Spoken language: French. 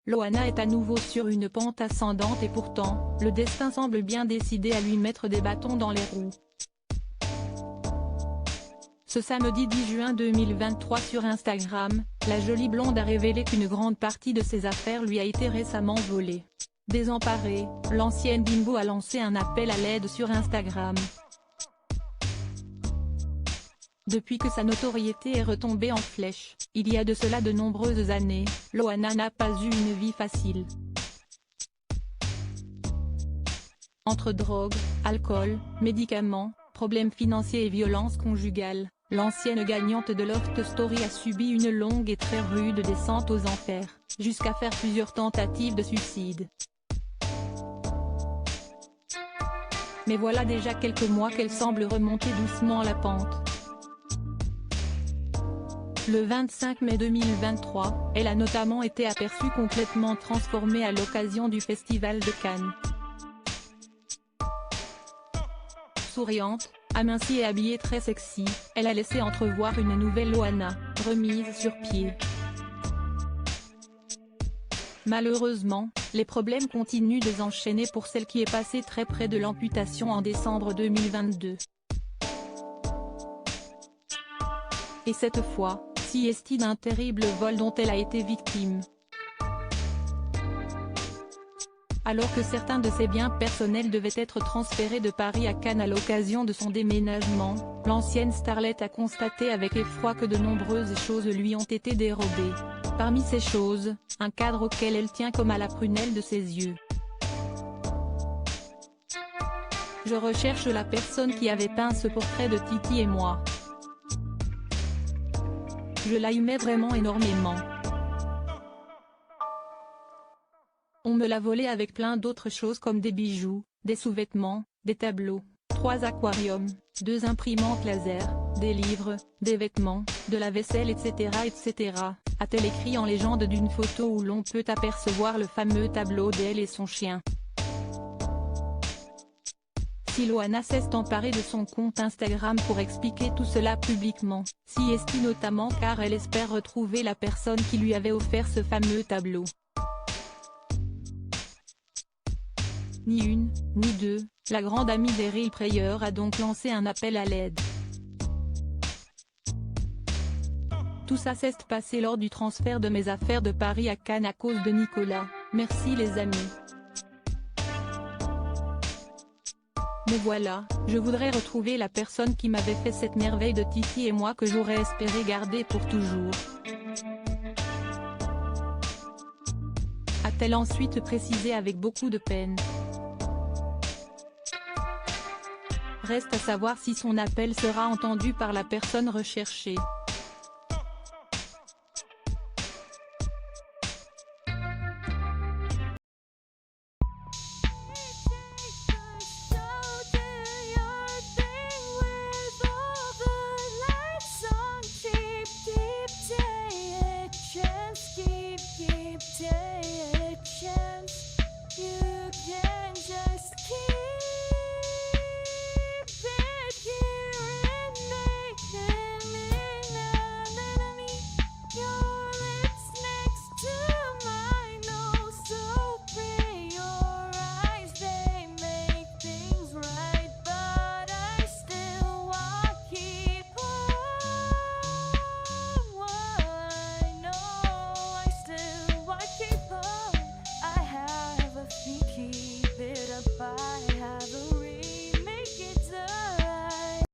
Loana est à nouveau sur une pente ascendante et pourtant, le destin semble bien décidé à lui mettre des bâtons dans les roues. Ce samedi 10 juin 2023 sur Instagram, la jolie blonde a révélé qu'une grande partie de ses affaires lui a été récemment volée. Désemparée, l'ancienne bimbo a lancé un appel à l'aide sur Instagram. Depuis que sa notoriété est retombée en flèche, il y a de cela de nombreuses années, Loana n'a pas eu une vie facile. Entre drogue, alcool, médicaments, problèmes financiers et violences conjugales, l'ancienne gagnante de Love Story a subi une longue et très rude descente aux enfers, jusqu'à faire plusieurs tentatives de suicide. Mais voilà déjà quelques mois qu'elle semble remonter doucement la pente. Le 25 mai 2023, elle a notamment été aperçue complètement transformée à l'occasion du Festival de Cannes. Souriante, amincie et habillée très sexy, elle a laissé entrevoir une nouvelle Loana, remise sur pied. Malheureusement, les problèmes continuent de s'enchaîner pour celle qui est passée très près de l'amputation en décembre 2022. Et cette fois, si est-il d'un terrible vol dont elle a été victime. Alors que certains de ses biens personnels devaient être transférés de Paris à Cannes à l'occasion de son déménagement, l'ancienne starlette a constaté avec effroi que de nombreuses choses lui ont été dérobées. Parmi ces choses, un cadre auquel elle tient comme à la prunelle de ses yeux. Je recherche la personne qui avait peint ce portrait de Titi et moi. Je l'aimais vraiment énormément. On me l'a volé avec plein d'autres choses comme des bijoux, des sous-vêtements, des tableaux, 3 aquariums, 2 imprimantes laser, des livres, des vêtements, de la vaisselle etc. a-t-elle écrit en légende d'une photo où l'on peut apercevoir le fameux tableau d'elle et son chien. Si Loana s'est emparée de son compte Instagram pour expliquer tout cela publiquement, si est-il notamment car elle espère retrouver la personne qui lui avait offert ce fameux tableau. Ni une, ni deux, la grande amie des Real Players a donc lancé un appel à l'aide. Tout ça s'est passé lors du transfert de mes affaires de Paris à Cannes à cause de Nicolas, merci les amis. Mais voilà, je voudrais retrouver la personne qui m'avait fait cette merveille de Titi et moi que j'aurais espéré garder pour toujours. A-t-elle ensuite précisé avec beaucoup de peine. Reste à savoir si son appel sera entendu par la personne recherchée. Keep it up, I have a